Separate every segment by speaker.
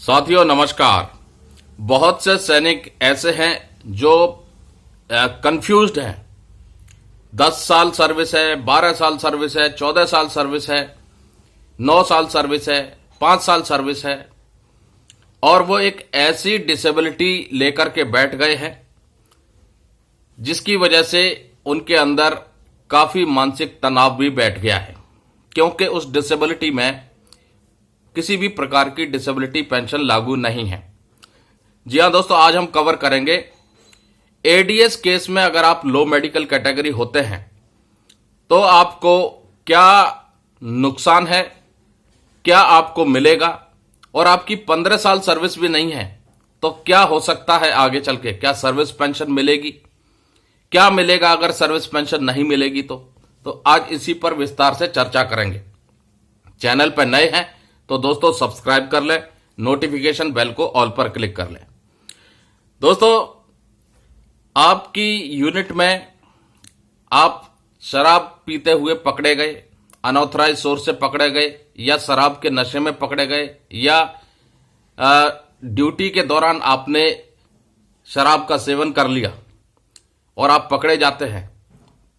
Speaker 1: साथियों नमस्कार। बहुत से सैनिक ऐसे हैं जो कंफ्यूज्ड हैं। 10 साल सर्विस है, 12 साल सर्विस है, 14 साल सर्विस है, 9 साल सर्विस है, 5 साल सर्विस है, और वो एक ऐसी डिसेबिलिटी लेकर के बैठ गए हैं जिसकी वजह से उनके अंदर काफी मानसिक तनाव भी बैठ गया है, क्योंकि उस डिसेबिलिटी में किसी भी प्रकार की डिसेबिलिटी पेंशन लागू नहीं है। जी हां दोस्तों, आज हम कवर करेंगे एडीएस केस में अगर आप लो मेडिकल कैटेगरी होते हैं तो आपको क्या नुकसान है, क्या आपको मिलेगा, और आपकी 15 साल सर्विस भी नहीं है तो क्या हो सकता है आगे चल के। क्या सर्विस पेंशन मिलेगी, क्या मिलेगा अगर सर्विस पेंशन नहीं मिलेगी तो आज इसी पर विस्तार से चर्चा करेंगे। चैनल पर नए हैं तो दोस्तों सब्सक्राइब कर लें, नोटिफिकेशन बेल को ऑल पर क्लिक कर लें। दोस्तों, आपकी यूनिट में आप शराब पीते हुए पकड़े गए, अनऑथराइज सोर्स से पकड़े गए, या शराब के नशे में पकड़े गए, या ड्यूटी के दौरान आपने शराब का सेवन कर लिया और आप पकड़े जाते हैं,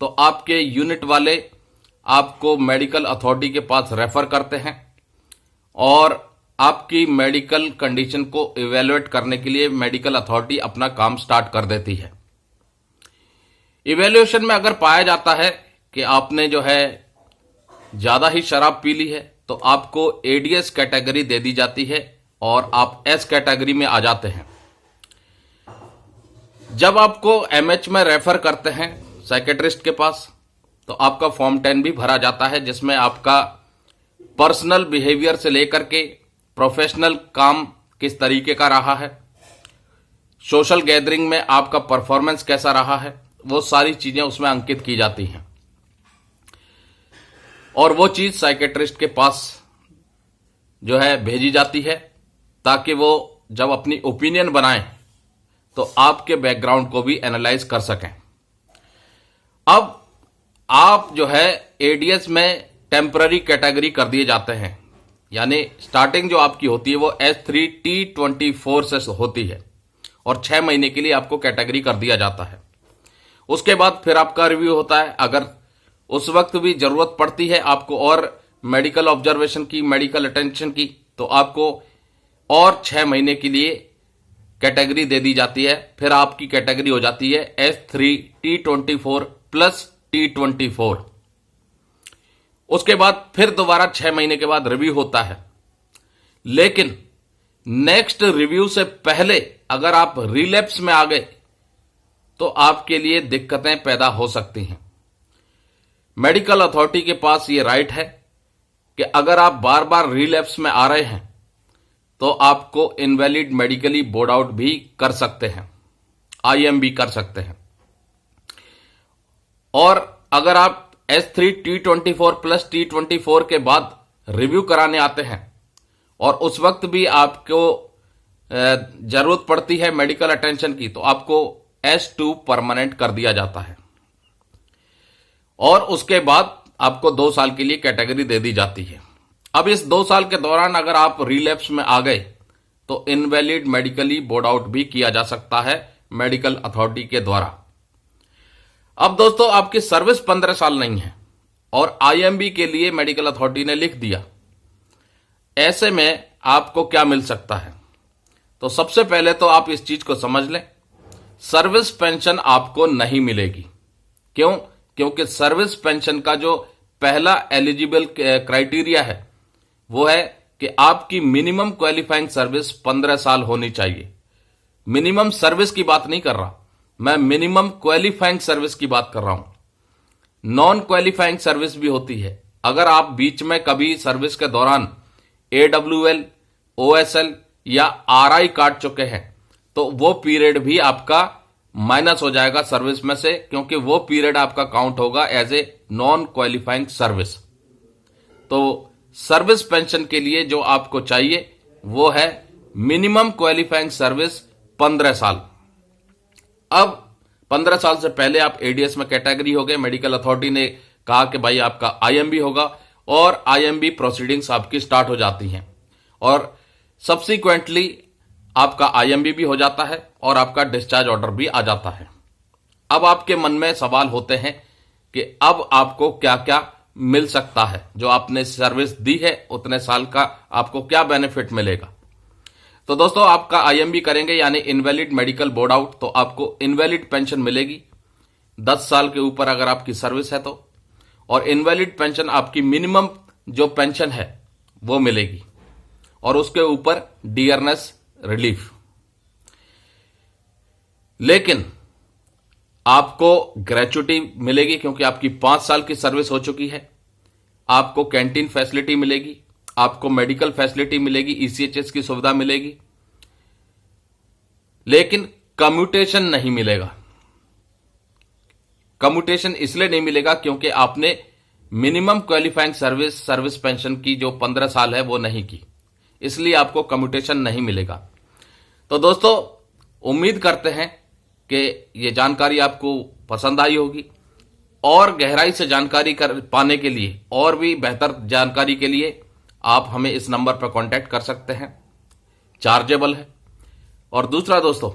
Speaker 1: तो आपके यूनिट वाले आपको मेडिकल अथॉरिटी के पास रेफर करते हैं और आपकी मेडिकल कंडीशन को इवेलुएट करने के लिए मेडिकल अथॉरिटी अपना काम स्टार्ट कर देती है। इवेल्युएशन में अगर पाया जाता है कि आपने जो है ज्यादा ही शराब पी ली है तो आपको एडीएस कैटेगरी दे दी जाती है और आप एस कैटेगरी में आ जाते हैं। जब आपको एमएच में रेफर करते हैं साइकेट्रिस्ट के पास तो आपका फॉर्म 10 भी भरा जाता है, जिसमें आपका पर्सनल बिहेवियर से लेकर के प्रोफेशनल काम किस तरीके का रहा है, सोशल गैदरिंग में आपका परफॉर्मेंस कैसा रहा है, वो सारी चीजें उसमें अंकित की जाती हैं और वो चीज साइकेट्रिस्ट के पास जो है भेजी जाती है ताकि वो जब अपनी ओपिनियन बनाएं तो आपके बैकग्राउंड को भी एनालाइज कर सकें। अब आप जो है एडीएस में टेम्पररी कैटेगरी कर दिए जाते हैं, यानी स्टार्टिंग जो आपकी होती है वो S3T24 से होती है और 6 महीने के लिए आपको कैटेगरी कर दिया जाता है। उसके बाद फिर आपका रिव्यू होता है। अगर उस वक्त भी जरूरत पड़ती है आपको और मेडिकल ऑब्जर्वेशन की, मेडिकल अटेंशन की, तो आपको और 6 महीने के लिए कैटेगरी दे दी जाती है। फिर आपकी कैटेगरी हो जाती है S3T24 प्लस T24। उसके बाद फिर दोबारा 6 महीने के बाद रिव्यू होता है, लेकिन नेक्स्ट रिव्यू से पहले अगर आप रिलैप्स में आ गए तो आपके लिए दिक्कतें पैदा हो सकती हैं। मेडिकल अथॉरिटी के पास ये राइट है कि अगर आप बार बार रिलैप्स में आ रहे हैं तो आपको इनवैलिड मेडिकली बोर्ड आउट भी कर सकते हैं, आईएमबी कर सकते हैं। और अगर आप S3T24 प्लस T24 के बाद रिव्यू कराने आते हैं और उस वक्त भी आपको जरूरत पड़ती है मेडिकल अटेंशन की, तो आपको S2 परमानेंट कर दिया जाता है और उसके बाद आपको 2 साल के लिए कैटेगरी दे दी जाती है। अब इस 2 साल के दौरान अगर आप रिलैप्स में आ गए तो इनवैलिड मेडिकली बोर्ड आउट भी किया जा सकता है मेडिकल अथॉरिटी के द्वारा। अब दोस्तों, आपकी सर्विस 15 साल नहीं है और आईएमबी के लिए मेडिकल अथॉरिटी ने लिख दिया, ऐसे में आपको क्या मिल सकता है। तो सबसे पहले तो आप इस चीज को समझ लें, सर्विस पेंशन आपको नहीं मिलेगी। क्यों? क्योंकि सर्विस पेंशन का जो पहला एलिजिबल क्राइटेरिया है वो है कि आपकी मिनिमम क्वालिफाइंग सर्विस 15 साल होनी चाहिए। मिनिमम सर्विस की बात नहीं कर रहा मैं, मिनिमम क्वालिफाइंग सर्विस की बात कर रहा हूं। नॉन क्वालिफाइंग सर्विस भी होती है। अगर आप बीच में कभी सर्विस के दौरान AWL, OSL या RI काट चुके हैं तो वो पीरियड भी आपका माइनस हो जाएगा सर्विस में से, क्योंकि वो पीरियड आपका काउंट होगा as a non qualifying service. तो सर्विस पेंशन के लिए जो आपको चाहिए वो है मिनिमम क्वालिफाइंग सर्विस 15 साल। अब 15 साल से पहले आप एडीएस में कैटेगरी हो गए, मेडिकल अथॉरिटी ने कहा कि भाई आपका आईएमबी होगा और आईएमबी प्रोसीडिंग्स आपकी स्टार्ट हो जाती हैं और सब्सिक्वेंटली आपका आईएमबी भी हो जाता है और आपका डिस्चार्ज ऑर्डर भी आ जाता है। अब आपके मन में सवाल होते हैं कि अब आपको क्या क्या मिल सकता है, जो आपने सर्विस दी है उतने साल का आपको क्या बेनिफिट मिलेगा। तो दोस्तों, आपका आईएमबी करेंगे यानी इनवैलिड मेडिकल बोर्ड आउट, तो आपको इनवैलिड पेंशन मिलेगी 10 साल के ऊपर अगर आपकी सर्विस है तो, और इनवैलिड पेंशन आपकी मिनिमम जो पेंशन है वो मिलेगी, और उसके ऊपर डियरनेस रिलीफ। लेकिन आपको ग्रेच्युटी मिलेगी क्योंकि आपकी 5 साल की सर्विस हो चुकी है। आपको कैंटीन फैसिलिटी मिलेगी, आपको मेडिकल फैसिलिटी मिलेगी, ईसीएचएस की सुविधा मिलेगी, लेकिन कम्यूटेशन नहीं मिलेगा। कम्यूटेशन इसलिए नहीं मिलेगा क्योंकि आपने मिनिमम क्वालिफाइंग सर्विस पेंशन की जो 15 साल है वो नहीं की, इसलिए आपको कम्यूटेशन नहीं मिलेगा। तो दोस्तों, उम्मीद करते हैं कि ये जानकारी आपको पसंद आई होगी, और गहराई से जानकारी पाने के लिए और भी बेहतर जानकारी के लिए आप हमें इस नंबर पर कांटेक्ट कर सकते हैं, चार्जेबल है। और दूसरा दोस्तों,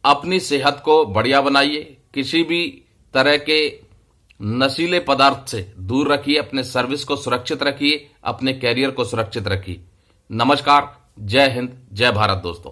Speaker 1: अपनी सेहत को बढ़िया बनाइए, किसी भी तरह के नशीले पदार्थ से दूर रखिए, अपने सर्विस को सुरक्षित रखिए, अपने कैरियर को सुरक्षित रखिए। नमस्कार, जय हिंद, जय भारत दोस्तों।